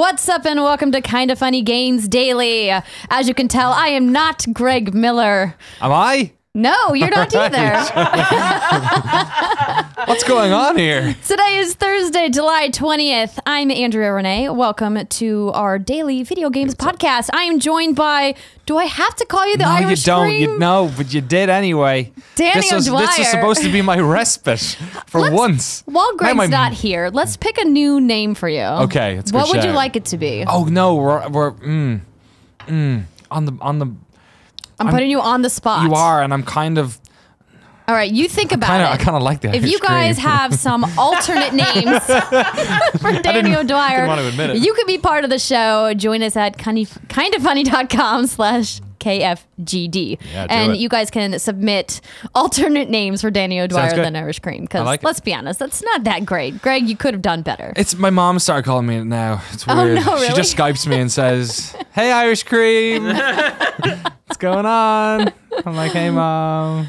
What's up and welcome to Kinda Funny Games Daily. As you can tell, I am not Greg Miller. Am I? No, you're not either. What's going on here? Today is Thursday, July 20th. I'm Andrea Renee. Welcome to our daily video games podcast. I am joined by, do I have to call you the Irish Scream? No, but you did anyway. Danny O'Dwyer. This was supposed to be my respite for once. While Greg's not here, let's pick a new name for you. Okay, it's what would you like it to be? Oh no, we're on the. I'm putting you on the spot. You are, and I'm kind of. All right, you think about it. I kind of like that. If you guys have some alternate names for Danny O'Dwyer, didn't want to admit it. You could be part of the show. Join us at kindafunny.com/KFGD. Yeah, and you guys can submit alternate names for Danny O'Dwyer than Irish Cream. Because let's be honest, that's not that great. Greg, you could have done better. It's my mom started calling me it now. It's weird. Oh, no, really? She just Skypes me and says, "Hey, Irish Cream, what's going on?" I'm like, "Hey, Mom."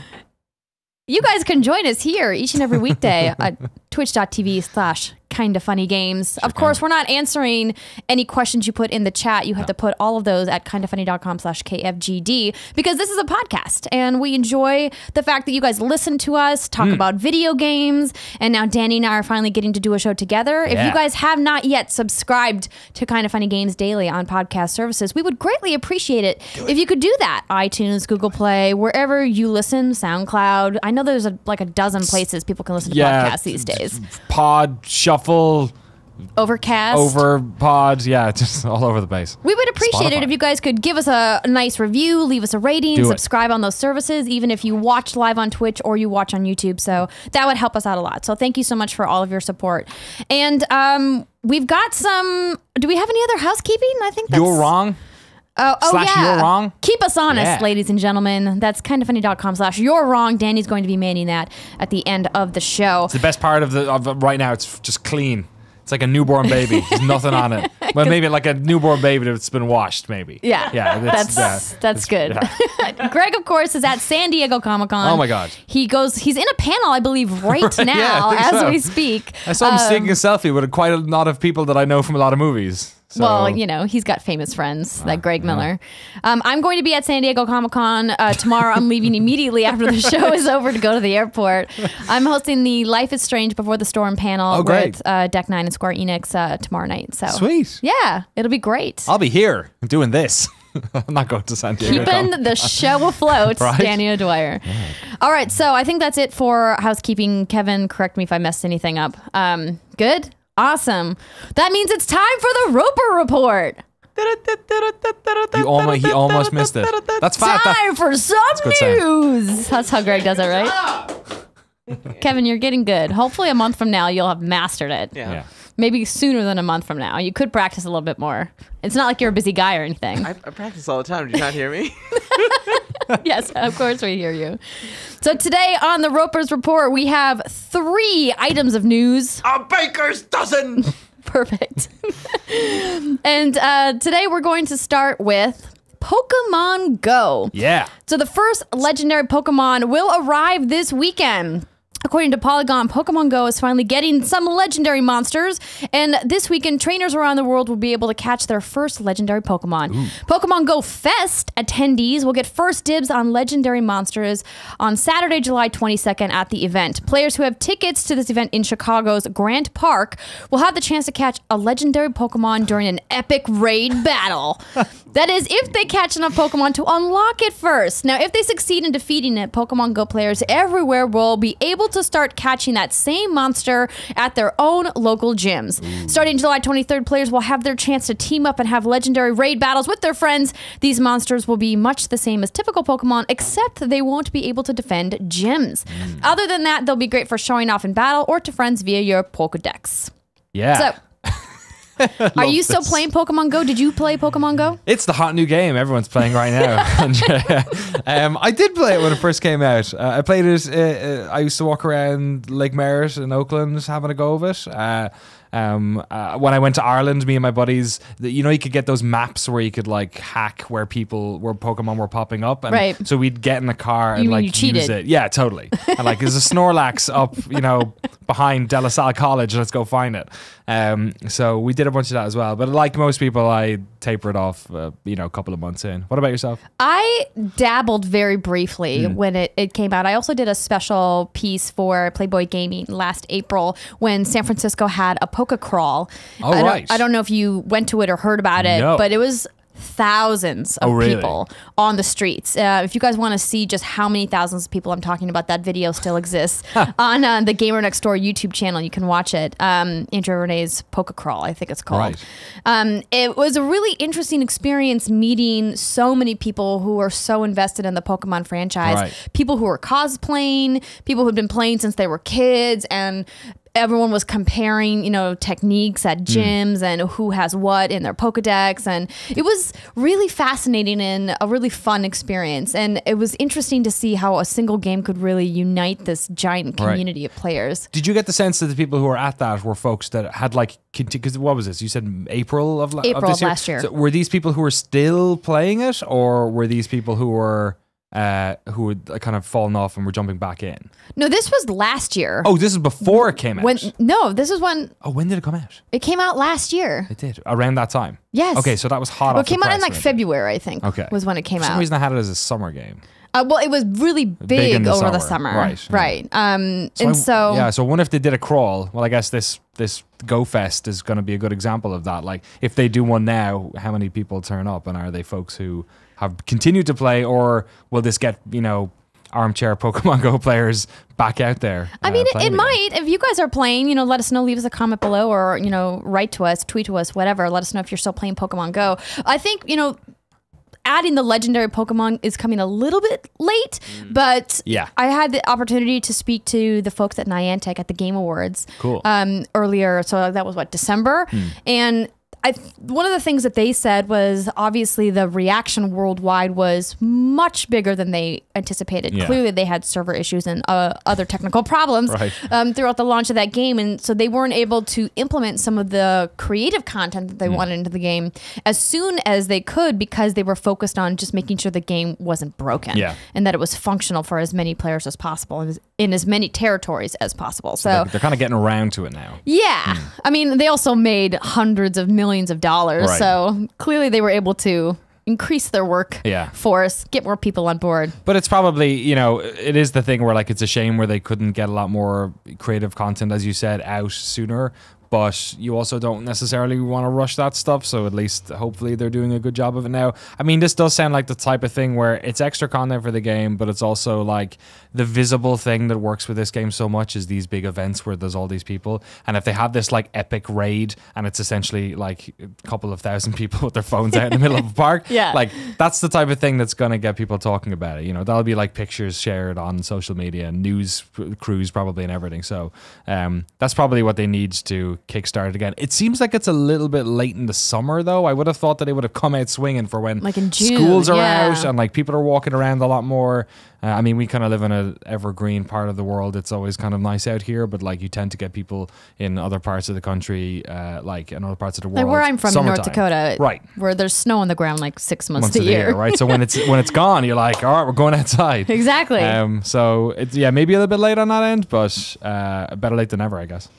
You guys can join us here each and every weekday at twitch.tv/kindafunnygames. Of course, we're not answering any questions you put in the chat. You have to put all of those at kindafunny.com/KFGD because this is a podcast and we enjoy the fact that you guys listen to us, talk about video games, and now Danny and I are finally getting to do a show together. If you guys have not yet subscribed to Kinda Funny Games Daily on podcast services, we would greatly appreciate it if you could do that. iTunes, Google Play, wherever you listen, SoundCloud. I know there's like a dozen places people can listen to podcasts these days. Pod, Shuffle, Overcast, Overpod, just all over the place. We would appreciate it if you guys could give us a nice review, leave us a rating, subscribe on those services, even if you watch live on Twitch or you watch on YouTube. So that would help us out a lot. So thank you so much for all of your support. And we've got some. Do we have any other housekeeping? I think that's, You're wrong. You're wrong. Keep us honest, ladies and gentlemen. That's kindafunny.com/you're wrong. Danny's going to be manning that at the end of the show. It's the best part of right now. It's just clean. It's like a newborn baby. There's nothing on it. Well, maybe like a newborn baby that's been washed, maybe. Yeah. That's good. Yeah. Greg, of course, is at San Diego Comic-Con. Oh my God. He's in a panel, I believe, right now as we speak. I saw him taking a selfie with quite a lot of people that I know from a lot of movies. So. Well, you know, he's got famous friends, like Greg Miller. I'm going to be at San Diego Comic-Con tomorrow. I'm leaving immediately after the show is over to go to the airport. I'm hosting the Life is Strange Before the Storm panel with Deck 9 and Square Enix tomorrow night. So sweet. Yeah, it'll be great. I'll be here doing this. I'm not going to San Diego. Keeping the show afloat, Danny O'Dwyer. Yeah. All right, so I think that's it for housekeeping. Kevin, correct me if I messed anything up. Good? Awesome. That means it's time for the Roper Report. He almost missed it. That's fine. Time for some news. That's how Greg does it, right? Kevin, you're getting good. Hopefully a month from now, you'll have mastered it. Yeah. Maybe sooner than a month from now. You could practice a little bit more. It's not like you're a busy guy or anything. I practice all the time. Do you not hear me? Yes, of course we hear you. So today on the Roper's Report, we have 3 items of news. A baker's dozen! Perfect. And today we're going to start with Pokemon Go. Yeah. So the first legendary Pokemon will arrive this weekend. According to Polygon, Pokemon Go is finally getting some legendary monsters, and this weekend, trainers around the world will be able to catch their first legendary Pokemon. Pokemon Go Fest attendees will get first dibs on legendary monsters on Saturday, July 22nd at the event. Players who have tickets to this event in Chicago's Grant Park will have the chance to catch a legendary Pokemon during an epic raid battle. That is, if they catch enough Pokemon to unlock it first. Now, if they succeed in defeating it, Pokemon Go players everywhere will be able to start catching that same monster at their own local gyms. Starting July 23rd, players will have their chance to team up and have legendary raid battles with their friends. These monsters will be much the same as typical Pokemon, except they won't be able to defend gyms. Other than that, they'll be great for showing off in battle or to friends via your Pokedex. Yeah. So, are you still playing Pokemon Go? Did you play Pokemon Go? It's the hot new game everyone's playing right now. I did play it when it first came out. I played it. I used to walk around Lake Merritt in Oakland having a go of it. When I went to Ireland, me and my buddies, you know, you could get those maps where you could like hack where Pokemon were popping up, and Right. so we'd get in the car and You like cheated. use it. Yeah, totally. And like, there's a Snorlax up, you know, behind De La Salle College. Let's go find it. So we did a bunch of that as well. But like most people, I tapered off, you know, a couple of months in. What about yourself? I dabbled very briefly when it came out. I also did a special piece for Playboy Gaming last April when San Francisco had a Poke Crawl. Oh, right. I don't know if you went to it or heard about it, No. but it was thousands of really? people on the streets. If you guys want to see just how many thousands of people I'm talking about, that video still exists on the Gamer Next Door YouTube channel. You can watch it. Andrea Renee's Poke Crawl, I think it's called. Right. It was a really interesting experience meeting so many people who are so invested in the Pokemon franchise. Right. People who are cosplaying, people who have been playing since they were kids, and everyone was comparing, you know, techniques at gyms and who has what in their Pokedex. And it was really fascinating and a really fun experience. And it was interesting to see how a single game could really unite this giant community of players. Did you get the sense that the people who were at that were folks that had like, because what was this? You said April of April this of year? last year. So were these people who were still playing it, or were these people who were who had kind of fallen off and were jumping back in? No, this was last year. Oh, this is before it came out. This is when When did it come out? it came out last year. It did around that time. Yes. Okay, so that was hot. Well, off it came the out in press like when it did. February, I think. Okay. Was when it came For some out. reason, I had it as a summer game. Well, it was really in big the over the summer. summer. Right, Right. So I wonder if they did a crawl. Well, I guess this Go Fest is going to be a good example of that. Like, if they do one now, how many people turn up, and are they folks who have continued to play, or will this get, you know, armchair Pokemon Go players back out there? I mean, it playing might. If you guys are playing, you know, let us know. Leave us a comment below, or, you know, write to us, tweet to us, whatever. Let us know if you're still playing Pokemon Go. I think, you know, adding the legendary Pokemon is coming a little bit late, but Yeah. I had the opportunity to speak to the folks at Niantic at the Game Awards Cool. earlier. So that was December. And one of the things that they said was obviously the reaction worldwide was much bigger than they anticipated. Yeah. Clearly, they had server issues and other technical problems Right. throughout the launch of that game. And so they weren't able to implement some of the creative content that they wanted into the game as soon as they could, because they were focused on just making sure the game wasn't broken Yeah. and that it was functional for as many players as possible and in as many territories as possible. So They're kind of getting around to it now. yeah. I mean, they also made hundreds of millions of dollars. Right. So clearly they were able to increase their work force, get more people on board. But it's probably, you know, it is the thing where like it's a shame where they couldn't get a lot more creative content, as you said, out sooner. But you also don't necessarily want to rush that stuff. So at least hopefully they're doing a good job of it now. I mean, this does sound like the type of thing where it's extra content for the game, but it's also like the visible thing that works with this game so much is these big events where there's all these people. And if they have this like epic raid and it's essentially like a couple of thousand people with their phones out in the middle of a park, like that's the type of thing that's going to get people talking about it. You know, that'll be like pictures shared on social media and news crews probably and everything. So that's probably what they need to kickstart it again. It seems like it's a little bit late in the summer though. I would have thought that it would have come out swinging for when like in June, schools are out and like people are walking around a lot more. I mean, we kind of live in an evergreen part of the world. It's always kind of nice out here, but like you tend to get people in other parts of the country, like in other parts of the world. Like where I'm from, in North Dakota, right, where there's snow on the ground like 6 months a of the year, right? So when it's gone, you're like, all right, we're going outside. Exactly. So it's maybe a little bit late on that end, but better late than never, I guess.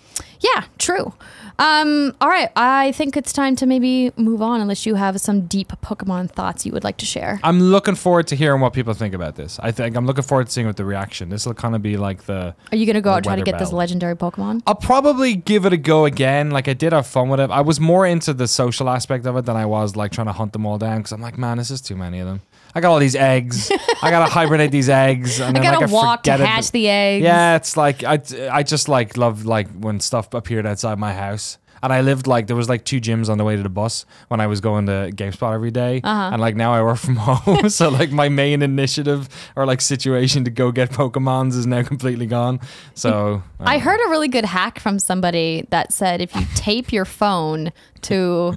Yeah, true. All right, I think it's time to maybe move on, unless you have some deep Pokemon thoughts you would like to share. I'm looking forward to hearing what people think about this. I think I'm looking forward to seeing what the reaction. This will kind of be like the. Are you going to go out and try to weather get this bell. legendary Pokemon? I'll probably give it a go again. Like I did have fun with it. I was more into the social aspect of it than I was like trying to hunt them all down, because I'm like, man, this is too many of them. I got all these eggs. I gotta hibernate these eggs, and I then gotta walk to forget hatch the eggs. Yeah, it's like I just like love like when stuff appeared outside my house. And I lived like, there was like 2 gyms on the way to the bus when I was going to GameSpot every day. And like now I work from home. So like my main initiative or like situation to go get Pokemons is now completely gone. So I heard a really good hack from somebody that said if you tape your phone to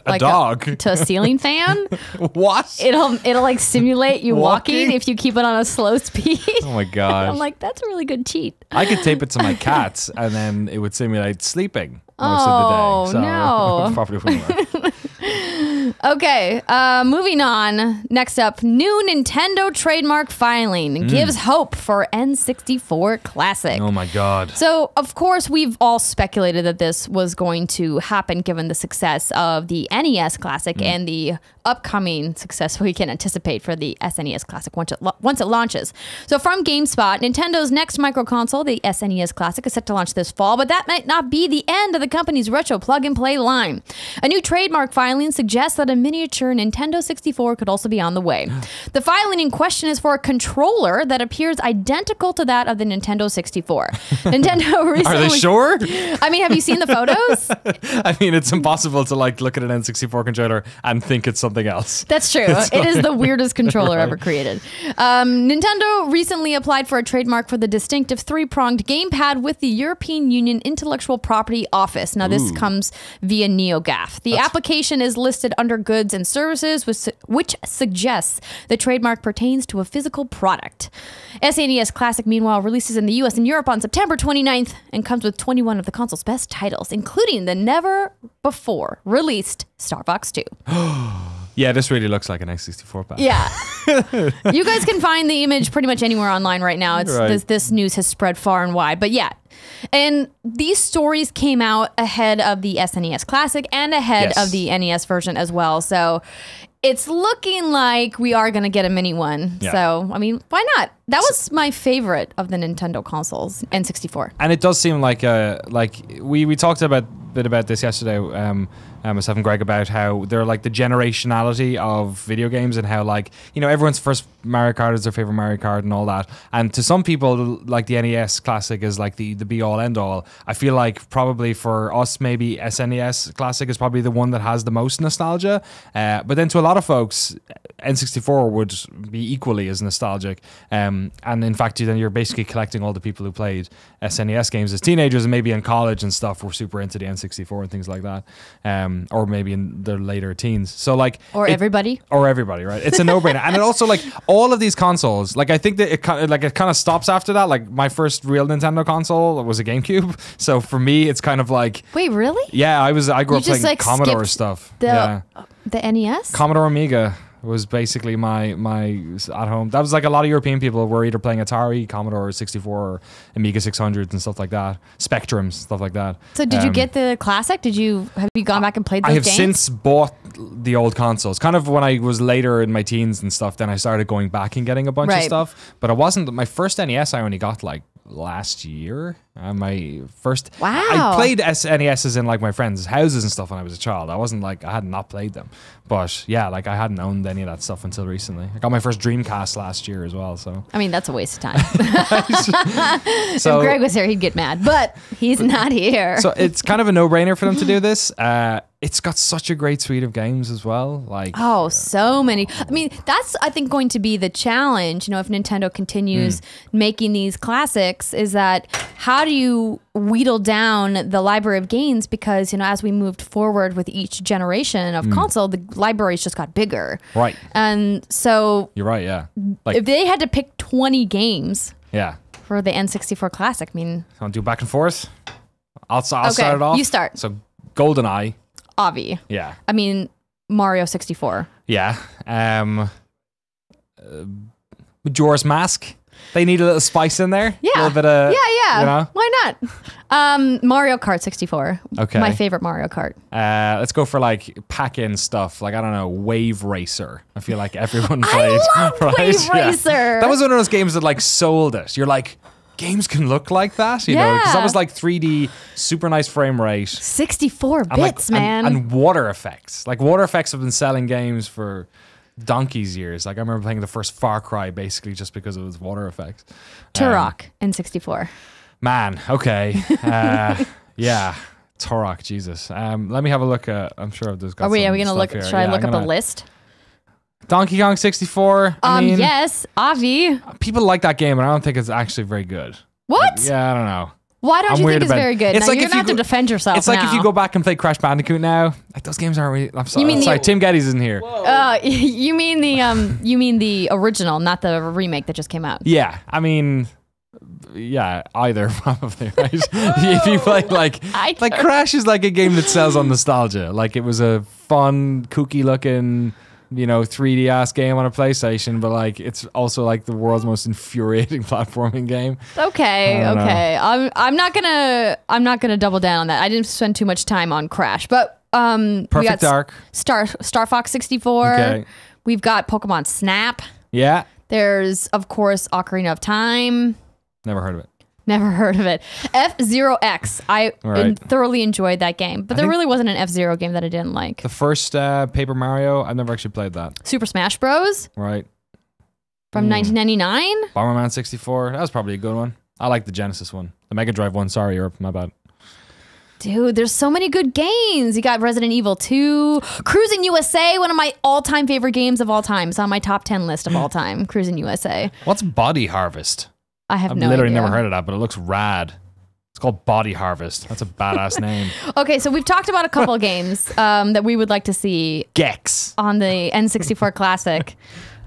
like dog. to a ceiling fan, what? it'll like simulate you walking if you keep it on a slow speed. Oh my god! I'm like, that's a really good cheat. I could tape it to my cats and then it would simulate sleeping. most Oh, of the day. So no. probably wouldn't work. Okay, moving on. Next up, new Nintendo trademark filing gives hope for N64 Classic. Oh my God. So, of course, we've all speculated that this was going to happen given the success of the NES Classic and the upcoming success we can anticipate for the SNES Classic once it launches. So, from GameSpot, Nintendo's next microconsole, the SNES Classic, is set to launch this fall, but that might not be the end of the company's retro plug-and-play line. A new trademark filing suggests that a miniature Nintendo 64 could also be on the way. The filing in question is for a controller that appears identical to that of the Nintendo 64. Nintendo recently... Are they sure? I mean, have you seen the photos? I mean, it's impossible to like look at an N64 controller and think it's something else. That's true. It is the weirdest controller ever created. Nintendo recently applied for a trademark for the distinctive three-pronged gamepad with the European Union Intellectual Property Office. Now, this comes via NeoGAF. The application is listed under goods and services, which suggests the trademark pertains to a physical product. SNES Classic, meanwhile, releases in the US and Europe on September 29th and comes with 21 of the console's best titles, including the never-before released Star Fox 2. Yeah, this really looks like an N64 pad. Yeah. You guys can find the image pretty much anywhere online right now. It's Right. this news has spread far and wide. But yeah. And these stories came out ahead of the SNES Classic and ahead Yes. of the NES version as well. So it's looking like we are going to get a mini one. Yeah. So, I mean, why not? That was my favorite of the Nintendo consoles, N64. And it does seem like we talked a bit about this yesterday, myself and Greg, about how they're like the generationality of video games and how like, you know, everyone's first Mario Kart is their favorite Mario Kart and all that. And to some people, like the NES Classic is like the be all end all. I feel like probably for us, maybe SNES Classic is probably the one that has the most nostalgia. But then to a lot of folks, N64 would be equally as nostalgic. And in fact, then you're basically collecting all the people who played SNES games as teenagers and maybe in college and stuff were super into the N64 and things like that. Or maybe in their later teens. So like, Everybody. Or everybody, right? It's a no-brainer. And it also like all of these consoles, like I think that it kind of stops after that. Like my first real Nintendo console was a GameCube. So for me, it's kind of like, Wait, really? yeah, I grew You up just, playing like, Commodore skipped stuff. The Yeah. NES? Commodore Amiga was basically my at home. That was like a lot of European people were either playing Atari, Commodore 64, or Amiga 600s and stuff like that. Spectrums, stuff like that. So did you get the Classic? Have you gone back and played those I have games? since bought the old consoles. Kind of when I was later in my teens and stuff, then I started going back and getting a bunch of Right. stuff. But it wasn't my first NES. I only got like last year. My first. Wow. I played NESs in like my friends' houses and stuff when I was a child. I wasn't like I had not played them, but yeah, like I hadn't owned any of that stuff until recently. I got my first Dreamcast last year as well. So I mean, that's a waste of time. so If Greg was here, he'd get mad, but he's not here. so it's kind of a no-brainer for them to do this. It's got such a great suite of games as well. Like Oh, so many. I mean, that's, I think, going to be the challenge, you know, if Nintendo continues making these classics, is that how do you wheedle down the library of games? Because, you know, as we moved forward with each generation of console, the libraries just got bigger. Right. And so You're right, yeah. Like if they had to pick 20 games yeah. for the N64 Classic, I mean, Want to do back and forth? I'll start it off. you start. So GoldenEye. Avi. Yeah. I mean, Mario 64. Yeah. Majora's Mask. They need a little spice in there. Yeah. A little bit of, Yeah. you know? Why not? Mario Kart 64. Okay. My favorite Mario Kart. Let's go for like pack-in stuff. Like, I don't know, Wave Racer. I feel like everyone played. I love Wave Racer. That was one of those games that like sold it. You're like, games can look like that, you know? Because that Yeah. was like 3D, super nice frame rate. 64 And, like, bits, man. And water effects. Like water effects have been selling games for donkey's years. Like I remember playing the first Far Cry basically just because it was water effects. Turok in 64. Man, okay. Yeah. Turok, Jesus. Let me have a look at, I'm sure there's got Are we some going to stuff look? here. Should I Yeah, look I'm up a gonna- list? Donkey Kong 64. I mean, Yes, Avi. people like that game, and I don't think it's actually very good. What? Yeah, I don't know. Why don't I'm you weird think it's about it. very good? It's Now, like you're if going to you have to go- defend yourself It's like if now. you go back and play Crash Bandicoot now, like those games aren't really. I'm sorry. mean the- Tim Gettys isn't here. you mean the original, not the remake that just came out. Yeah, I mean, Yeah, either probably, right? If you play like Either. Crash is like a game that sells on nostalgia. Like it was a fun, kooky looking, 3D ass game on a PlayStation, but like it's also like the world's most infuriating platforming game. Okay. I'm not gonna double down on that. I didn't spend too much time on Crash, but we Perfect got Dark. Star Fox 64. Okay. We've got Pokemon Snap. Yeah. There's of course Ocarina of Time. Never heard of it. Never heard of it. F-Zero X. I Right. thoroughly enjoyed that game, but there really wasn't an F-Zero game that I didn't like. The first Paper Mario, I've never actually played that. Super Smash Bros. Right. from 1999. Bomberman 64, that was probably a good one. I like the Genesis one. The Mega Drive one, sorry Europe, my bad. Dude, there's so many good games. You got Resident Evil 2, Cruising USA, one of my all-time favorite games of all time. It's on my top 10 list of all time, Cruising USA. What's Body Harvest? I've I've no literally idea. never heard of that, but it looks rad. It's called Body Harvest. That's a badass name. Okay, so we've talked about a couple games that we would like to see Gex. on the N64 Classic.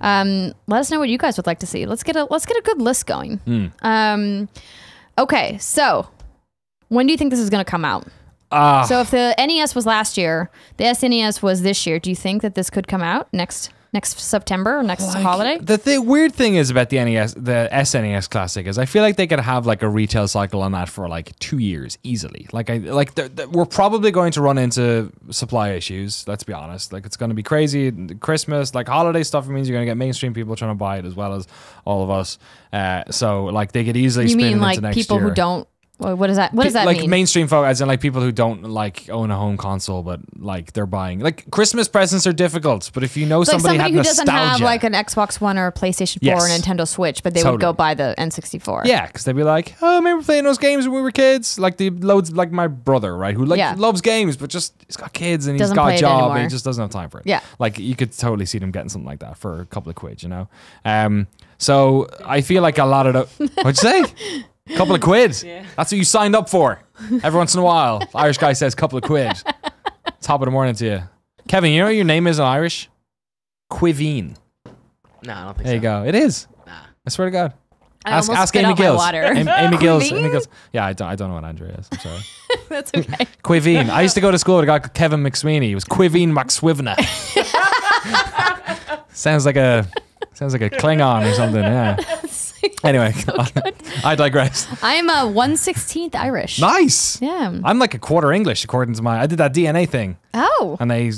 Let us know what you guys would like to see. Let's get a good list going. Okay, so when do you think this is going to come out? So if the NES was last year, the SNES was this year, do you think that this could come out next September or next holiday? The weird thing is about the SNES Classic is I feel like they could have like a retail cycle on that for like 2 years easily. We're probably going to run into supply issues. Let's be honest. Like it's going to be crazy. Christmas, like holiday stuff means you're going to get mainstream people trying to buy it as well as all of us. So like they could easily spin it into next year. You mean like people who don't? What does that mean? Like mainstream folk, as in like people who don't like own a home console, but like they're buying. Like Christmas presents are difficult, but if you know somebody had who doesn't nostalgia, have like an Xbox One or a PlayStation 4 or a Nintendo Switch, but they would go buy the N64. Yeah, because they'd be like, oh, I remember playing those games when we were kids. Like like my brother, right, who loves games, but just he's got kids and he's got a job and he just doesn't have time for it. Yeah, like you could totally see them getting something like that for a couple of quid, you know. So I feel like a lot of the what'd you say? Couple of quid. Yeah. That's what you signed up for. Every once in a while, Irish guy says couple of quid. Top of the morning to you. Kevin, you know what your name is in Irish? Quiveen. No, I don't think so. There you go. It is. Nah. I swear to God. Ask Amy out Gills. My water. Amy Gills. Yeah, I don't know what Andrea is. I'm sorry. That's okay. Quiveen. I used to go to school with a guy called Kevin McSweeney. He was Quiveen McSwivna. Sounds like a Klingon or something. Yeah. Anyway, I digress. I'm a 1/16th Irish. Nice. Yeah. I'm like a quarter English according to I did that DNA thing. Oh. And they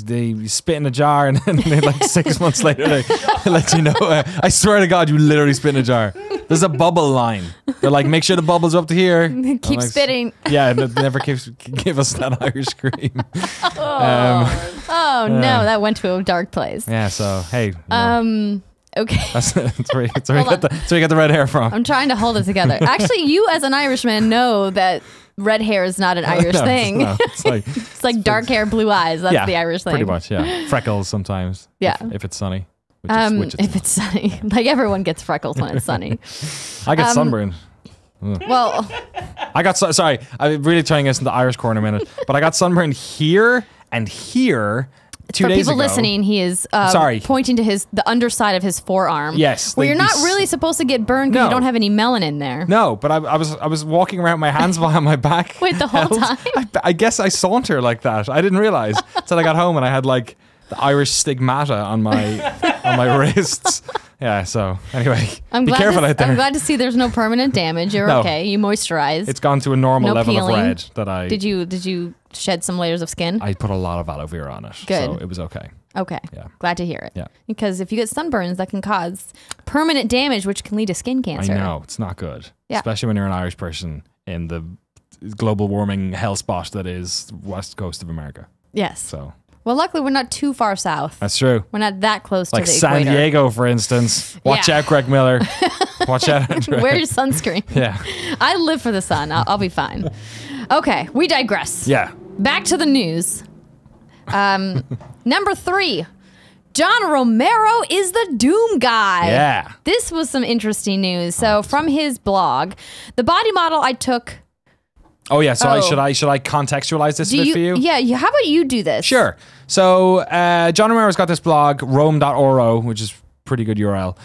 spit in a jar and then they, like 6 months later they let you know. I swear to God, you literally spit in a jar. There's a bubble line. They're like, make sure the bubble's up to here. Keep spitting. Yeah, and they never give us that Irish scream. Oh no, that went to a dark place. Yeah, so hey. Okay. That's where you get the red hair from. I'm trying to hold it together. Actually, you as an Irishman know that red hair is not an Irish thing. It's like dark hair, blue eyes. That's the Irish thing. Pretty much, yeah. Freckles sometimes. Yeah. If it's sunny. If it's sunny. Like everyone gets freckles when it's sunny. I get sunburned. Well, I got sorry. I'm really trying to get into the Irish corner a minute, but I got sunburned here and here. 2 days ago. For people listening, he is pointing to the underside of his forearm. Yes. Where you're not really supposed to get burned because you don't have any melanin there. No, but I was walking around with my hands behind my back. Wait, the whole time? I guess I saunter like that. I didn't realize until I got home and I had like the Irish stigmata on my wrists. Yeah, so anyway, be careful out there. I'm glad to see there's no permanent damage. You're okay. You moisturized. It's gone to a normal level peeling. of red that I... Did you shed some layers of skin? I put a lot of aloe vera on it. Good. So it was okay. Okay. Yeah. Glad to hear it. Yeah. Because if you get sunburns, that can cause permanent damage, which can lead to skin cancer. I know. It's not good. Yeah. Especially when you're an Irish person in the global warming hell spot that is west coast of America. Yes. So... Well, luckily, we're not too far south. That's true. We're not that close to the equator. Like San Diego, for instance. Watch out, Greg Miller. Watch out. Wear your sunscreen. Yeah. I live for the sun. I'll be fine. Okay, we digress. Yeah. Back to the news. Number 3. John Romero is the Doom guy. Yeah. This was some interesting news. So from his blog, the body model I took... Oh yeah, so should I contextualize this a bit for you? Yeah, how about you do this? Sure. So John Romero's got this blog, rome.oro, which is pretty good URL,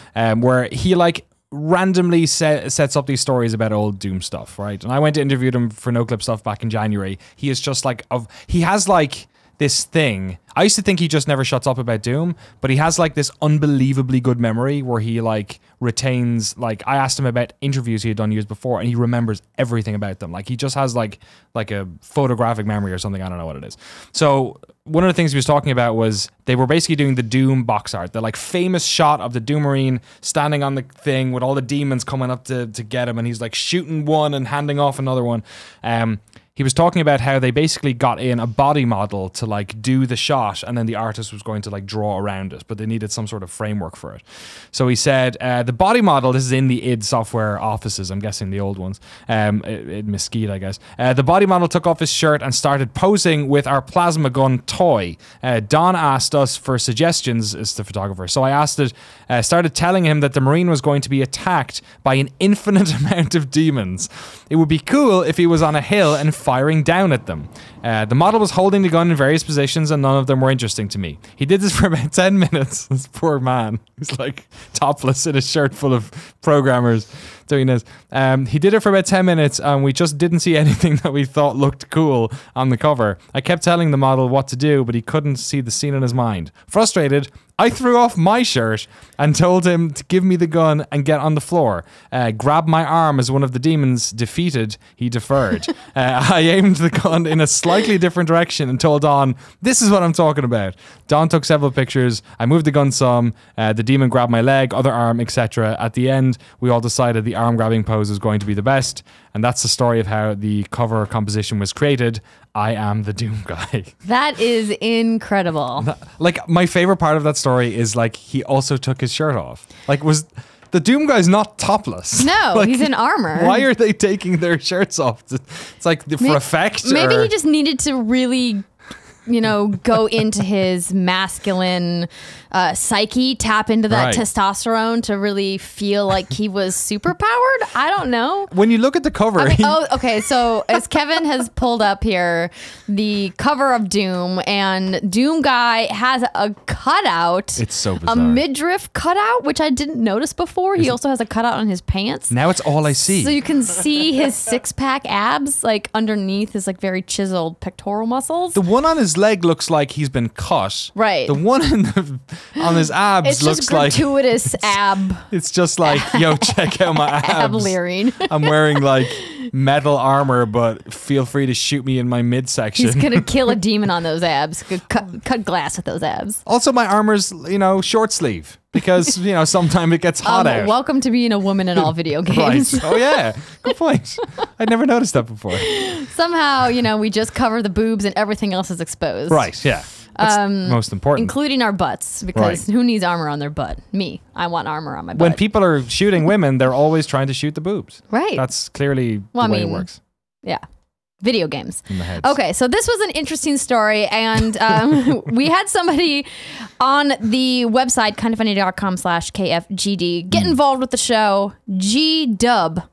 where he like randomly sets up these stories about old Doom stuff, right? And I went to interview him for No Clip Stuff back in January. He is just like, he has like this thing. I used to think he just never shuts up about Doom, but he has like this unbelievably good memory where he like retains, like I asked him about interviews he had done years before and he remembers everything about them. Like he just has like a photographic memory or something. I don't know what it is. So one of the things he was talking about was they were basically doing the Doom box art, the like famous shot of the Doom Marine standing on the thing with all the demons coming up to get him, and he's like shooting one and handing off another one. He was talking about how they basically got in a body model to like do the shot, and then the artist was going to like draw around it, but they needed some sort of framework for it. So he said the body model, this is in the id Software offices, I'm guessing the old ones, in Mesquite, I guess. The body model took off his shirt and started posing with our plasma gun toy. Don asked us for suggestions as the photographer. So I started telling him that the Marine was going to be attacked by an infinite amount of demons. It would be cool if he was on a hill and firing down at them. The model was holding the gun in various positions and none of them were interesting to me. He did this for about 10 minutes. This poor man. He's like topless in a shirt full of programmers doing this. He did it for about 10 minutes and we just didn't see anything that we thought looked cool on the cover. I kept telling the model what to do, but he couldn't see the scene in his mind. Frustrated, I threw off my shirt and told him to give me the gun and get on the floor. Grabbed my arm as one of the demons defeated. He deferred. I aimed the gun in a slightly different direction and told Don, this is what I'm talking about. Don took several pictures. I moved the gun some. The demon grabbed my leg, other arm, etc. At the end, we all decided the arm grabbing pose was going to be the best. And that's the story of how the cover composition was created. I am the Doom guy. That is incredible. Like, my favorite part of that story is, like, he also took his shirt off. Like, was the Doom guy's not topless? No, like, he's in armor. Why are they taking their shirts off? It's like for effect? Maybe he just needed to really, go into his masculine psyche, tap into that testosterone to really feel like he was superpowered. I don't know. When you look at the cover. Okay. So as Kevin has pulled up here, the cover of Doom, and Doom guy has a cutout. It's so bizarre. A midriff cutout, which I didn't notice before. He also has a cutout on his pants. Now it's all I see. So you can see his six-pack abs, like underneath his like very chiseled pectoral muscles. The one on his leg looks like he's been cut. Right. The one on his abs looks like gratuitous ab. It's just like, yo, check out my abs. Ab leering. I'm wearing like metal armor, but feel free to shoot me in my midsection. He's gonna kill a demon on those abs. Cut glass with those abs. Also, my armor's short sleeve because sometimes it gets hot out. Welcome to being a woman in all video games. Right. Oh yeah, good point. I'd never noticed that before. Somehow, we just cover the boobs and everything else is exposed. Right. Yeah. That's most important. Including our butts, because who needs armor on their butt? Me. I want armor on my butt. When people are shooting women, they're always trying to shoot the boobs. Right. That's clearly the way it works. Yeah. Video games. In the heads. Okay, so this was an interesting story, and we had somebody on the website, kindoffunny.com/KFGD, get involved with the show. G-Dub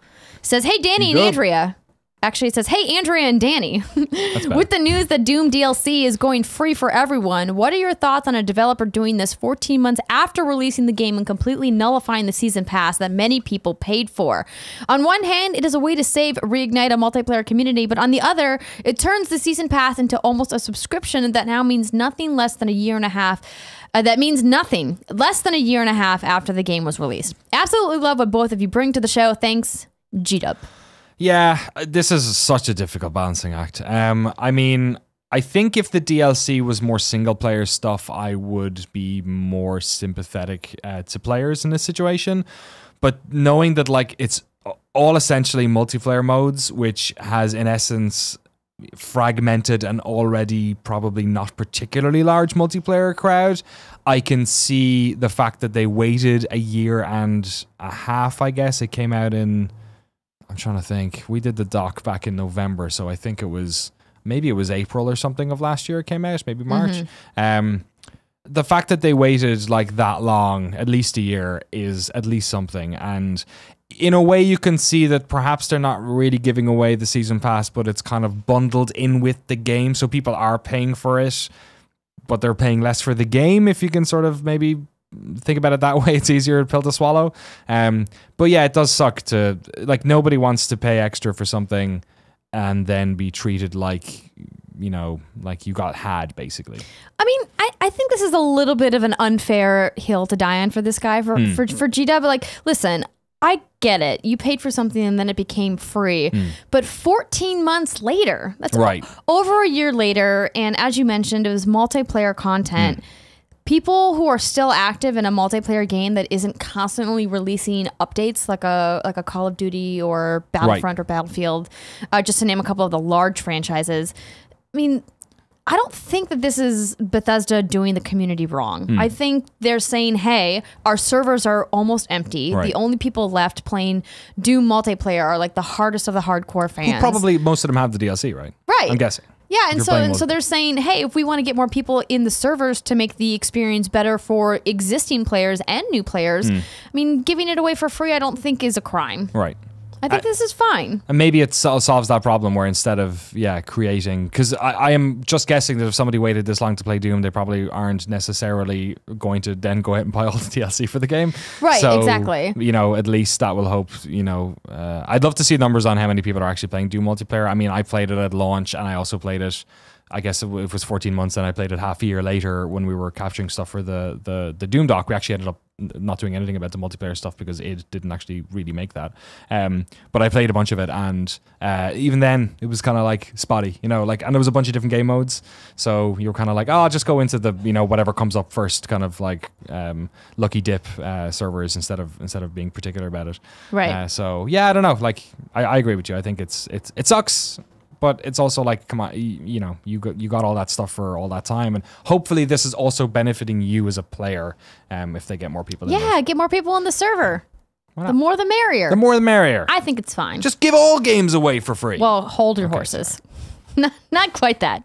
says, hey, Danny and Andrea. Actually, it says, hey, Andrea and Danny. With the news that Doom DLC is going free for everyone, what are your thoughts on a developer doing this 14 months after releasing the game and completely nullifying the season pass that many people paid for? On one hand, it is a way to reignite a multiplayer community, but on the other, it turns the season pass into almost a subscription that now means nothing less than a year and a half. That means nothing less than a year and a half after the game was released. Absolutely love what both of you bring to the show. Thanks, G-Dub. Yeah, this is such a difficult balancing act. I mean, I think if the DLC was more single player stuff, I would be more sympathetic to players in this situation. But knowing that like it's all essentially multiplayer modes, which has in essence fragmented and already probably not particularly large multiplayer crowd, I can see the fact that they waited a year and a half, I guess. It came out in... I'm trying to think. We did the doc back in November, so I think it was April or something of last year it came out, maybe March. The fact that they waited like that long, at least a year, is at least something. And in a way, you can see that perhaps they're not really giving away the season pass, but it's kind of bundled in with the game, so people are paying for it, but they're paying less for the game, if you can sort of maybe think about it that way, it's easier pill to swallow. But yeah, it does suck to, like, nobody wants to pay extra for something and then be treated like, you know, like you got had, basically. I mean, I think this is a little bit of an unfair hill to die on for this guy, for GW. Like, listen, I get it. You paid for something and then it became free. But 14 months later, that's right. Over a year later, and as you mentioned, it was multiplayer content. People who are still active in a multiplayer game that isn't constantly releasing updates like a Call of Duty or Battlefront or Battlefield, just to name a couple of the large franchises. I mean, I don't think that this is Bethesda doing the community wrong. I think they're saying, hey, our servers are almost empty. Right. The only people left playing Doom multiplayer are like the hardest of the hardcore fans. Who probably most of them have the DLC, right? Right. I'm guessing. Yeah, and so they're saying, hey, if we want to get more people in the servers to make the experience better for existing players and new players, I mean, giving it away for free I don't think is a crime. Right. I think this is fine. And maybe it solves that problem where instead of, creating... Because I am just guessing that if somebody waited this long to play Doom, they probably aren't necessarily going to then go out and buy all the DLC for the game. Right, so, exactly. You know, at least that will hope, you know... I'd love to see numbers on how many people are actually playing Doom multiplayer. I mean, I played it at launch and I also played it... I guess it was 14 months and I played it half a year later when we were capturing stuff for the Doom doc. We actually ended up not doing anything about the multiplayer stuff because it didn't actually really make that. But I played a bunch of it and even then it was kind of like spotty, you know, like, and there was a bunch of different game modes. So you're kind of like, oh, I'll just go into the, you know, whatever comes up first, kind of like lucky dip servers instead of being particular about it. Right. So yeah, I don't know. Like I agree with you. I think it sucks. But it's also like, come on, you know, you got all that stuff for all that time, and hopefully this is also benefiting you as a player. If they get more people, get more people on the server. The more the merrier. The more the merrier. I think it's fine. Just give all games away for free. Well, hold your horses. Not quite that.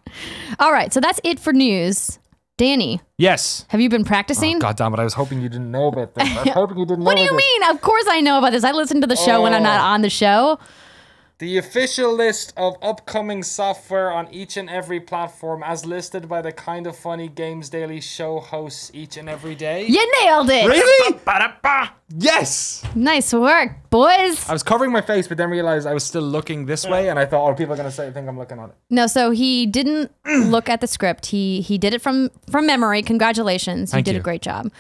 All right, so that's it for news. Danny. Yes. Have you been practicing? Oh, God damn it! I was hoping you didn't know about this. I was hoping you didn't know. What do you mean? Of course I know about this. I listen to the show when I'm not on the show. The official list of upcoming software on each and every platform as listed by the Kind of Funny Games Daily show hosts each and every day. You nailed it. Really? Yes! Nice work, boys. I was covering my face, but then realized I was still looking this way, and I thought, people are going to think I'm looking at it. No, so he didn't look at the script. He did it from memory. Congratulations. You did a great job.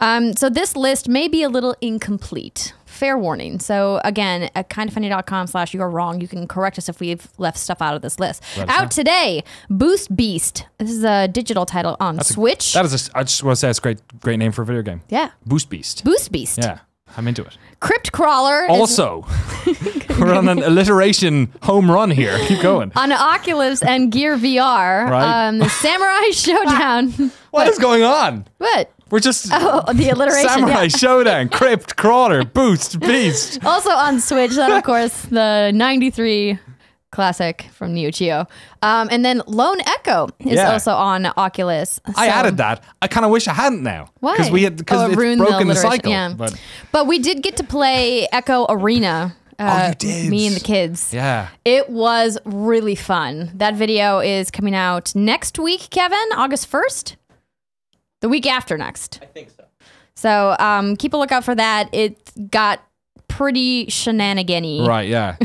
So this list may be a little incomplete. Fair warning. So again, at kindoffunny.com/youarewrong, you can correct us if we've left stuff out of this list. Out today, Boost Beast. This is a digital title on Switch. I just want to say it's a great name for a video game. Yeah. Boost Beast. Boost Beast. Yeah. I'm into it. Crypt Crawler. Also, we're on an alliteration home run here. Keep going. On Oculus and Gear VR. Right. The Samurai Showdown. What is going on? What? We're just the alliteration. Samurai Showdown, Crypt Crawler, Boost Beast. Also on Switch, that of course the '93 classic from Neo Geo. And then Lone Echo is also on Oculus. So I added that. I kind of wish I hadn't now. Why? Because it's broken the cycle. Yeah. But we did get to play Echo Arena. You did. Me and the kids. Yeah. It was really fun. That video is coming out next week, Kevin, August 1st. The week after next. I think so. So keep a lookout for that. It got pretty shenanigan-y. Right, yeah.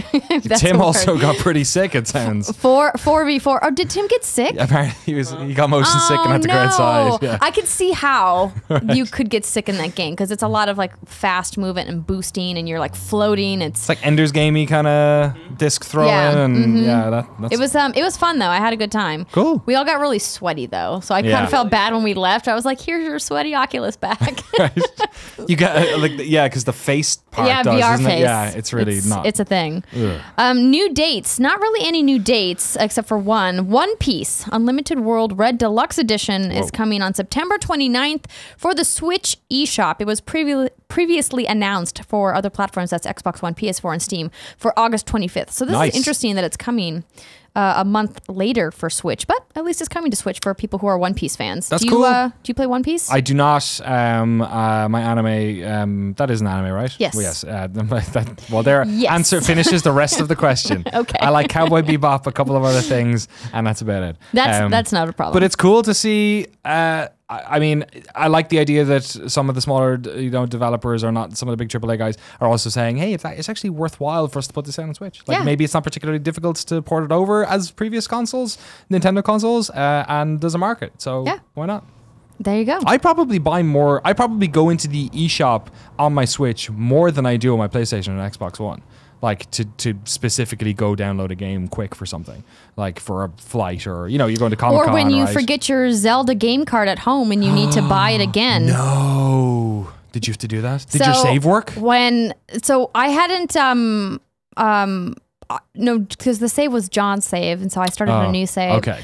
Tim also got pretty sick, it sounds. 4v4. Oh, did Tim get sick? Yeah, apparently he got motion sick and had to go outside. Yeah. I could see how you could get sick in that game because it's a lot of like fast movement and boosting and you're like floating. It's like Ender's Gamey kind of disc throwing. Yeah, and that's... It was fun though. I had a good time. Cool. We all got really sweaty though, so I kind of felt bad when we left. I was like, "Here's your sweaty Oculus back." You got because the face part does, VR isn't face. It? Yeah, it's really not. It's a thing. New dates. Not really any new dates except for one. One Piece Unlimited World Red Deluxe Edition is coming on September 29th for the Switch eShop. It was previously announced for other platforms, that's Xbox One, PS4, and Steam, for August 25th. So this is interesting that it's coming a month later for Switch, but at least it's coming to Switch for people who are One Piece fans. That's do you, cool. Do you play One Piece? I do not. My anime, that is an anime, right? Yes. Well, yes. Well, their Yes. answer finishes the rest of the question. Okay. I like Cowboy Bebop, a couple of other things, and that's about it. That's not a problem. But it's cool to see. I mean, I like the idea that some of the smaller, developers or not some of the big AAA guys are also saying, "Hey, it's actually worthwhile for us to put this out on Switch. Like maybe it's not particularly difficult to port it over as previous consoles, Nintendo consoles, and there's a market. So why not?" There you go. I probably go into the eShop on my Switch more than I do on my PlayStation and Xbox One. Like to specifically go download a game quick for something, like for a flight or you're going to Comic-Con. Or when you forget your Zelda game card at home and you need to buy it again. No. Did you have to do that? Did your save work? So I hadn't no, because the save was John's save, and so I started a new save. Okay.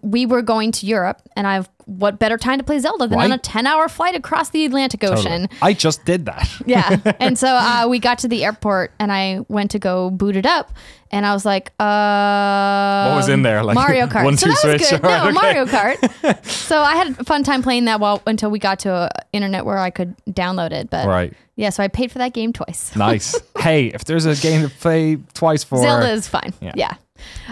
We were going to Europe, and what better time to play Zelda than on a 10-hour flight across the Atlantic Ocean? I just did that. Yeah. And so we got to the airport, and I went to go boot it up, and I was like, what was in there? Like Mario Kart. 1, 2 so that Switch? was good. Right, No, okay. Mario Kart. So I had a fun time playing that until we got to an internet where I could download it. But right. Yeah, so I paid for that game twice. Nice. Hey, if there's a game to play twice for... Zelda is fine. Yeah.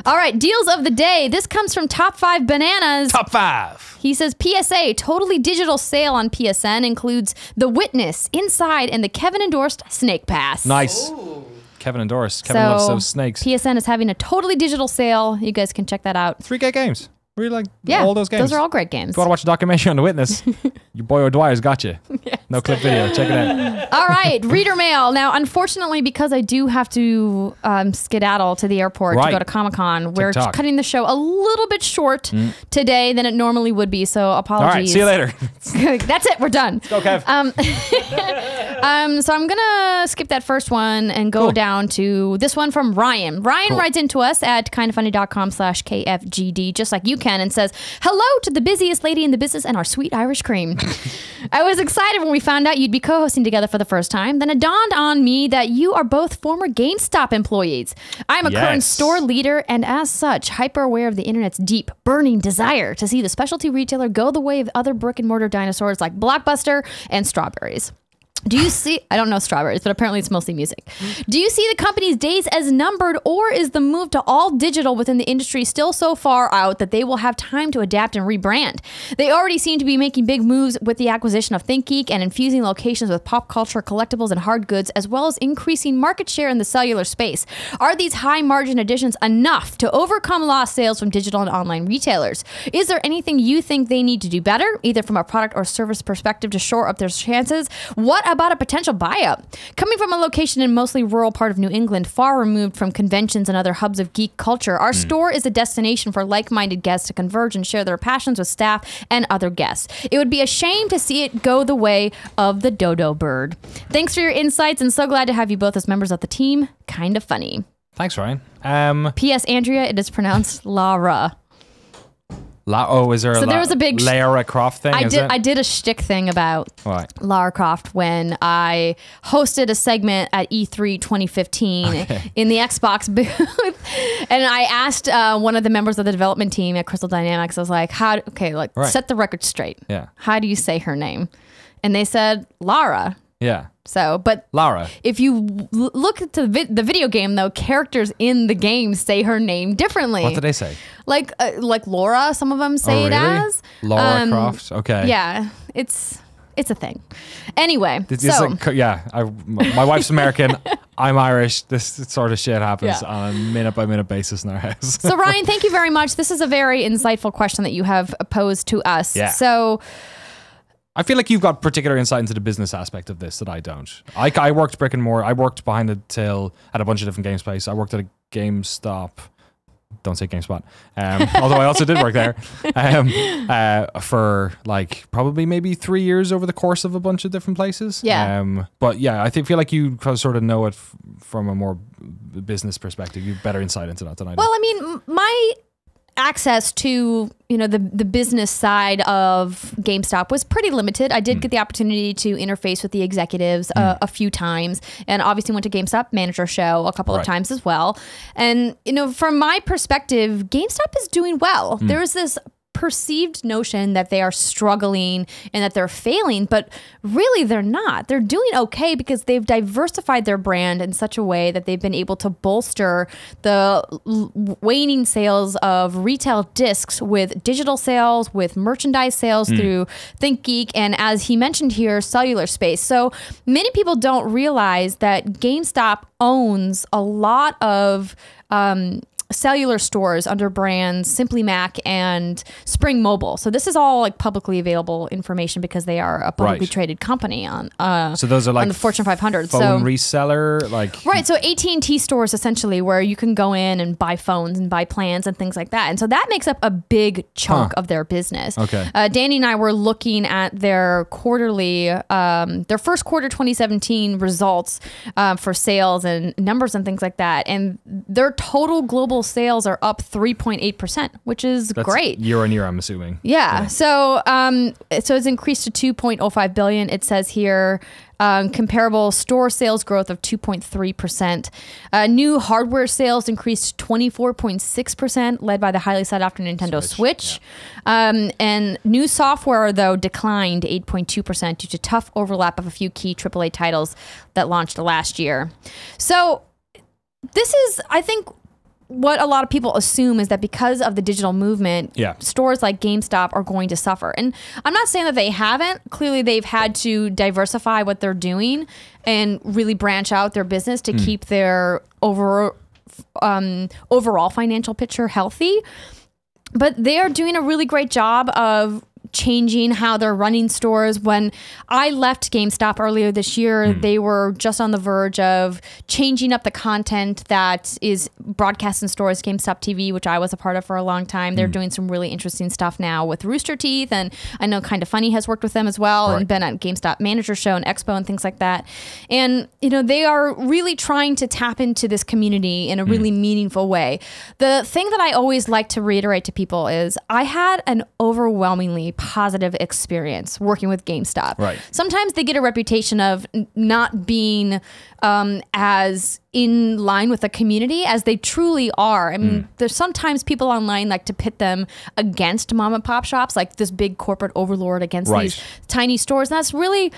All right, deals of the day. This comes from Top 5 Bananas. Top 5. He says, PSA, totally digital sale on PSN includes The Witness, Inside, and the Kevin-endorsed Snake Pass. Nice. Ooh. Kevin endorsed. Kevin loves those snakes. PSN is having a totally digital sale. You guys can check that out. 3 great games. Really like all those games. Those are all great games. If you want to watch a documentary on The Witness, your boy O'Dwyer's got you. Yes. No clip video. Check it out. All right, reader mail. Now, unfortunately, because I do have to skedaddle to the airport to go to Comic-Con, we're cutting the show a little bit short today than it normally would be, so apologies. All right, see you later. That's it, we're done. Let's go, Kev. So I'm going to skip that first one and go down to this one from Ryan. Ryan writes into us at kindoffunny.com/KFGD, just like you can, and says, hello to the busiest lady in the business and our sweet Irish cream. I was excited when we found out you'd be co-hosting together for the first time. Then it dawned on me that you are both former GameStop employees. I'm a current store leader and as such, hyper aware of the internet's deep, burning desire to see the specialty retailer go the way of other brick and mortar dinosaurs like Blockbuster and Strawberries. Do you see, I don't know Strawberries, but apparently it's mostly music. Do you see the company's days as numbered, or is the move to all digital within the industry still so far out that they will have time to adapt and rebrand? They already seem to be making big moves with the acquisition of ThinkGeek and infusing locations with pop culture, collectibles, and hard goods, as well as increasing market share in the cellular space. Are these high margin additions enough to overcome lost sales from digital and online retailers? Is there anything you think they need to do better, either from a product or service perspective, to shore up their chances? What about a potential buyout? Coming from a location in mostly rural part of New England, far removed from conventions and other hubs of geek culture, our store is a destination for like-minded guests to converge and share their passions with staff and other guests. It would be a shame to see it go the way of the dodo bird. Thanks for your insights, and so glad to have you both as members of the team. Kind of funny. Thanks, Ryan. P.S. Andrea, it is pronounced Lara. Is there there was a big Lara Croft thing? I did a shtick thing about Lara Croft when I hosted a segment at E3 2015 in the Xbox booth, and I asked one of the members of the development team at Crystal Dynamics. I was like, set the record straight. Yeah. How do you say her name? And they said Lara. Yeah. So, but Lara. If you look at the video game, though, characters in the game say her name differently. What do they say? Like Laura, some of them say it as Lara Croft. Okay. Yeah, it's a thing. Anyway, my wife's American. I'm Irish. This sort of shit happens on a minute by minute basis in our house. So Ryan, thank you very much. This is a very insightful question that you have posed to us. Yeah. So I feel like you've got particular insight into the business aspect of this that I don't. I worked brick and mortar. I worked behind the till at a bunch of different game space. I worked at a GameStop. Don't say GameSpot. Although I also did work there for like probably maybe 3 years over the course of a bunch of different places. Yeah. But yeah, I feel like you sort of know it from a more business perspective. You have better insight into that than I do. Well, I mean, access to the business side of GameStop was pretty limited. I did get the opportunity to interface with the executives a few times, and obviously went to GameStop manager show a couple of times as well. And from my perspective, GameStop is doing well. There's this perceived notion that they are struggling and that they're failing, but really they're not. They're doing okay because they've diversified their brand in such a way that they've been able to bolster the waning sales of retail discs with digital sales, with merchandise sales through ThinkGeek, and as he mentioned here, cellular space. So many people don't realize that GameStop owns a lot of cellular stores under brands Simply Mac and Spring Mobile. So this is all like publicly available information because they are a publicly traded company on so those are like on the Fortune 500. Phone reseller, like so AT&T stores essentially where you can go in and buy phones and buy plans and things like that. And so that makes up a big chunk of their business. Okay. Danny and I were looking at their quarterly, their first quarter 2017 results for sales and numbers and things like that. And their total global sales are up 3.8%, which is great. Year on year, I'm assuming. Yeah. So it's increased to 2.05 billion. It says here comparable store sales growth of 2.3%. New hardware sales increased 24.6%, led by the highly sought after Nintendo Switch. And new software, though, declined 8.2% due to tough overlap of a few key AAA titles that launched last year. So this is, I think, what a lot of people assume is that because of the digital movement, stores like GameStop are going to suffer. And I'm not saying that they haven't. Clearly, they've had to diversify what they're doing and really branch out their business to keep their overall financial picture healthy. But they are doing a really great job of changing how they're running stores. When I left GameStop earlier this year, they were just on the verge of changing up the content that is broadcast in stores, GameStop TV, which I was a part of for a long time. They're doing some really interesting stuff now with Rooster Teeth, and I know Kinda Funny has worked with them as well and been at GameStop Manager Show and Expo and things like that. And they are really trying to tap into this community in a really meaningful way. The thing that I always like to reiterate to people is I had an overwhelmingly positive experience working with GameStop. Sometimes they get a reputation of not being as in line with the community as they truly are. I mean, there's sometimes people online like to pit them against mom and pop shops, like this big corporate overlord against these tiny stores. And that's really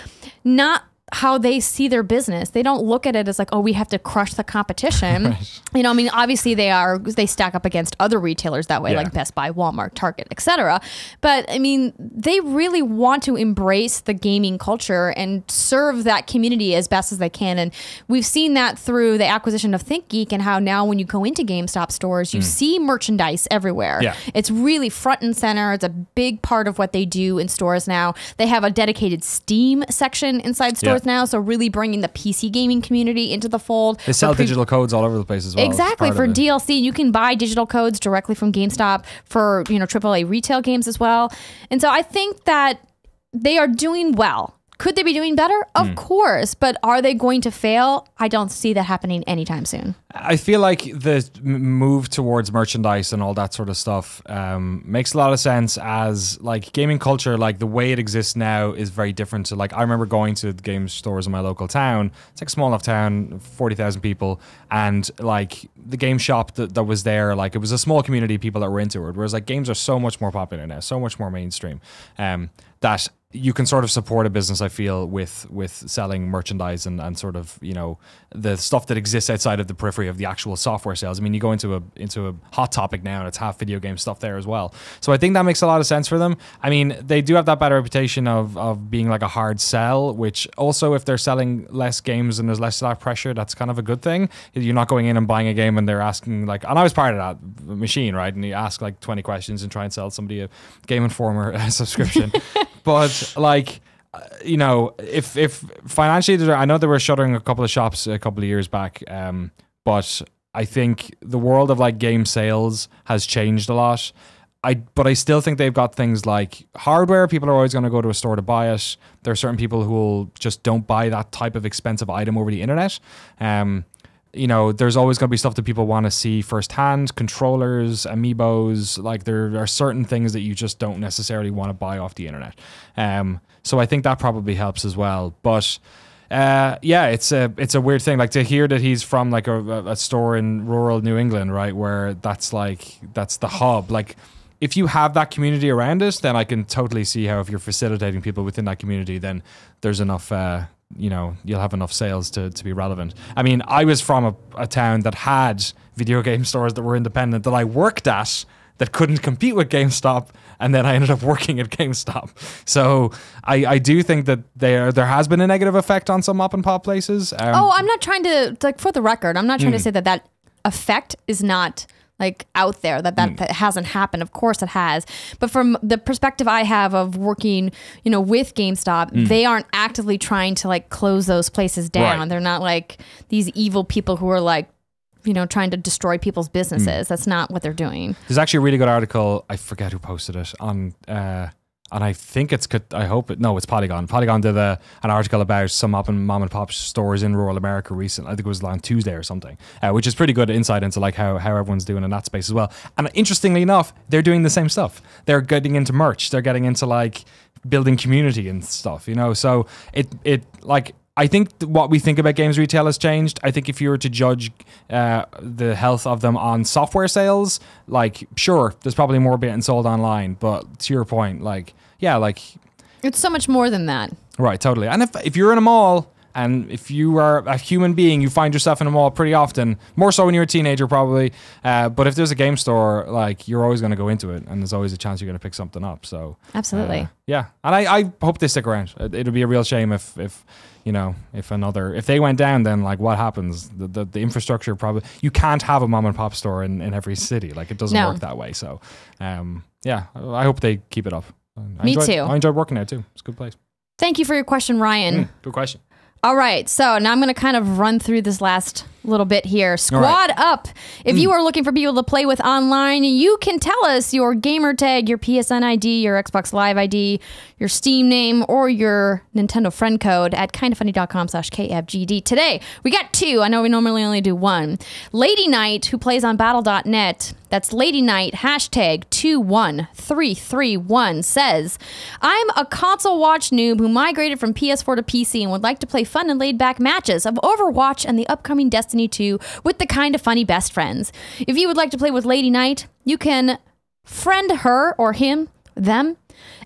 not how they see their business. They don't look at it as like, oh, we have to crush the competition. I mean, obviously they stack up against other retailers that way, like Best Buy, Walmart, Target, etc. But I mean, they really want to embrace the gaming culture and serve that community as best as they can. And we've seen that through the acquisition of ThinkGeek and how now when you go into GameStop stores, you see merchandise everywhere. It's really front and center. It's a big part of what they do in stores now. They have a dedicated Steam section inside stores now, so really bringing the PC gaming community into the fold. They sell digital codes all over the place as well. Exactly. For DLC, you can buy digital codes directly from GameStop for AAA retail games as well. And so I think that they are doing well. Could they be doing better? Of course. But are they going to fail? I don't see that happening anytime soon. I feel like the move towards merchandise and all that sort of stuff makes a lot of sense, as like gaming culture, like the way it exists now is very different to, like, I remember going to the game stores in my local town. It's like a small enough town, 40,000 people. And like the game shop that was there, like it was a small community of people that were into it. Whereas like games are so much more popular now, so much more mainstream, that you can sort of support a business, I feel, with selling merchandise and sort of, the stuff that exists outside of the periphery of the actual software sales. I mean, you go into a Hot Topic now and it's half video game stuff there as well. So I think that makes a lot of sense for them. I mean, they do have that bad reputation of being like a hard sell, which also, if they're selling less games and there's less of that pressure, that's kind of a good thing. You're not going in and buying a game and they're asking like, and I was part of that machine, right? And you ask like 20 questions and try and sell somebody a Game Informer subscription. But like, if financially, I know they were shuttering a couple of shops a couple of years back, but I think the world of like game sales has changed a lot. But I still think they've got things like hardware. People are always going to go to a store to buy it. There are certain people who will just don't buy that type of expensive item over the internet. you know, there's always going to be stuff that people want to see firsthand. Controllers, amiibos, like there are certain things that you just don't necessarily want to buy off the internet. So I think that probably helps as well. But yeah, it's a weird thing. Like to hear that he's from like a store in rural New England, right, where that's the hub. Like if you have that community around it, then I can totally see how if you're facilitating people within that community, then there's enough. You know, you'll have enough sales to be relevant. I mean, I was from a town that had video game stores that were independent that I worked at that couldn't compete with GameStop, and then I ended up working at GameStop. So I do think that there has been a negative effect on some mom and pop places. I'm not trying to, like, for the record, I'm not trying to say that effect is not like out there, that hasn't happened. Of course it has. But from the perspective I have of working, you know, with GameStop, they aren't actively trying to like close those places down. Right. They're not like these evil people who are like, you know, trying to destroy people's businesses. That's not what they're doing. There's actually a really good article, I forget who posted it, on and I think it's Polygon. Polygon did an article about some mom and pop stores in rural America recently. I think it was on Tuesday or something, which is pretty good insight into like how everyone's doing in that space as well. And interestingly enough, they're doing the same stuff. They're getting into merch. They're getting into like building community and stuff, you know? So it like, I think what we think about games retail has changed. I think if you were to judge the health of them on software sales, like, sure, there's probably more being sold online. But to your point, like, yeah, like... It's so much more than that. Right, totally. And if you're in a mall, and if you are a human being, you find yourself in a mall pretty often, more so when you're a teenager probably. But if there's a game store, like, you're always going to go into it, and there's always a chance you're going to pick something up. So absolutely. Yeah. And I hope they stick around. It'll be a real shame if you know, if they went down, then like what happens? The infrastructure probably, you can't have a mom and pop store in every city. Like it doesn't work that way. So yeah, I hope they keep it up. Me too. I enjoyed working there too. It's a good place. Thank you for your question, Ryan. Good question. All right, so now I'm going to kind of run through this last little bit here. Squad up. If you are looking for people to play with online, you can tell us your gamer tag, your PSN ID, your Xbox Live ID, your Steam name, or your Nintendo friend code at kindafunny.com/KFGD. Today, we got two. I know we normally only do one. Lady Knight, who plays on battle.net, that's Lady Knight, hashtag 21331, says, I'm a console watch noob who migrated from PS4 to PC and would like to play fun and laid back matches of Overwatch and the upcoming Destiny 2 with the Kinda Funny best friends. If you would like to play with Lady Knight, you can friend her or him, them,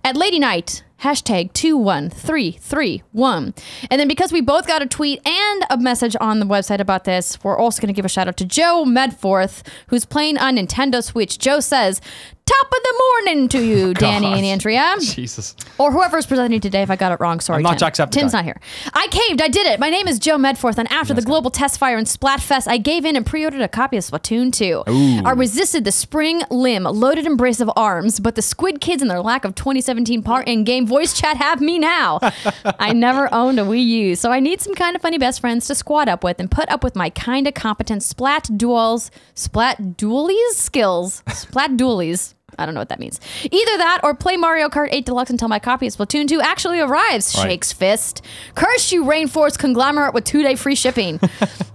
at Lady Knight, hashtag 21331. And then because we both got a tweet and a message on the website about this, we're also going to give a shout out to Joe Medforth, who's playing on Nintendo Switch. Joe says, top of the morning to you, Danny and Andrea. Jesus. Or whoever's presenting today if I got it wrong. Sorry, I'm not Jacksepticeye. Tim's not here. I caved. I did it. My name is Joe Medforth, and after the global test fire in Splatfest, I gave in and pre-ordered a copy of Splatoon 2. Ooh. I resisted the spring limb, loaded embrace of arms, but the Squid Kids and their lack of 2017 part in-game voice chat have me now. I never owned a Wii U, so I need some Kinda Funny best friends to squad up with and put up with my kinda competent Splat dualies skills. Splat dualies. I don't know what that means. Either that or play Mario Kart 8 Deluxe until my copy of Splatoon 2 actually arrives. Right. Shakes fist. Curse you, Rainforest conglomerate with 2-day free shipping.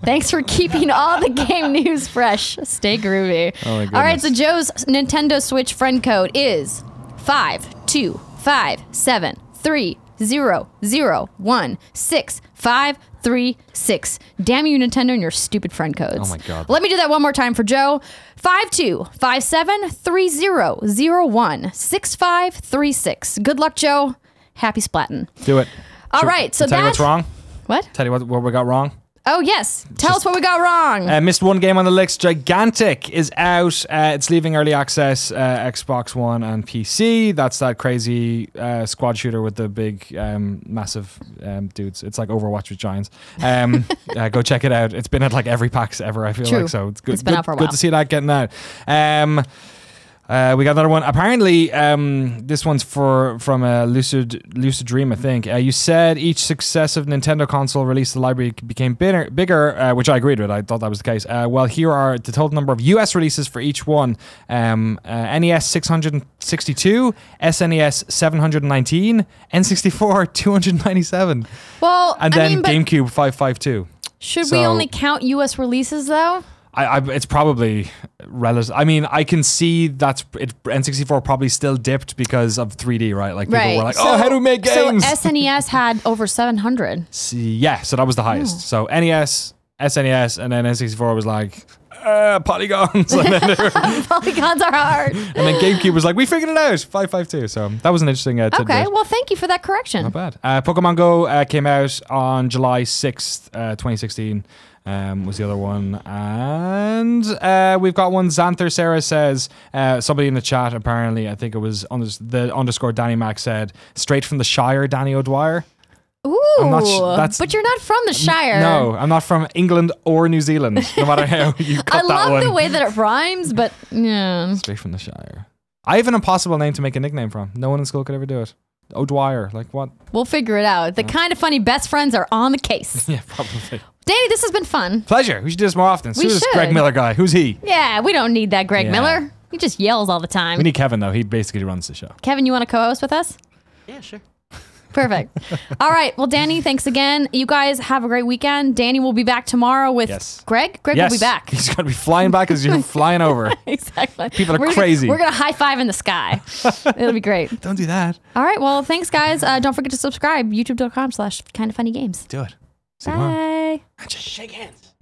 Thanks for keeping all the game news fresh. Stay groovy. Oh my goodness. All right, so Joe's Nintendo Switch friend code is 5257300165336. Damn you, Nintendo, and your stupid friend codes. Oh my God. Let me do that one more time for Joe. 525730016536. Good luck, Joe. Happy splatting. Do it. All right, so tell you what's wrong. What? Tell you what we got wrong. Oh, yes. Tell us what we got wrong. Missed one game on the list. Gigantic is out. It's leaving early access, Xbox One and PC. That's that crazy squad shooter with the big, massive dudes. It's like Overwatch with giants. Go check it out. It's been at like every PAX ever, I feel like. So it's good. It's been out for a while. Good to see that getting out. We got another one. Apparently, this one's from a Lucid Dream, I think. You said each successive Nintendo console released, the library became bigger, which I agreed with. I thought that was the case. Well, here are the total number of US releases for each one. NES 662, SNES 719, N64 297. Well, and then GameCube 552. Should we So- only count US releases though? It's probably relative. I mean, I can see N64 probably still dipped because of 3D, right? Like people were like, "Oh, how do we make games?" So SNES had over 700. Yeah, so that was the highest. So NES, SNES, and then N64 was like polygons, and then, Polygons are hard. and then GameCube was like, "We figured it out, 552." So that was an interesting tidbit. Okay, well, thank you for that correction. Not bad. Pokemon Go came out on July 6th, 2016. Was the other one. And we've got one. Xanther Sarah says, somebody in the chat, apparently, I think it was the underscore Danny Mac said, straight from the Shire, Danny O'Dwyer. Ooh, I'm not but you're not from the Shire. No, I'm not from England or New Zealand, no matter how you cut I that love one. the way that it rhymes, but yeah. Straight from the Shire. I have an impossible name to make a nickname from. No one in school could ever do it. O'Dwyer, like what? We'll figure it out. The kind of funny best friends are on the case. Yeah, probably. Danny, this has been fun. Pleasure. We should do this more often. We Who's this should. Greg Miller guy? Who's he? Yeah, we don't need that Greg Yeah. Miller. He just yells all the time. We need Kevin, though. He basically runs the show. Kevin, you want to co-host with us? Yeah, sure. Perfect. All right. Well, Danny, thanks again. You guys have a great weekend. Danny will be back tomorrow with Yes. Greg. Greg Yes. will be back. He's going to be flying back as you're flying over. Exactly. People are We're crazy. We're going to high five in the sky. It'll be great. Don't do that. All right. Well, thanks, guys. Don't forget to subscribe. YouTube.com/kindoffunnygames. Do it. See you tomorrow. Bye. Shake hands.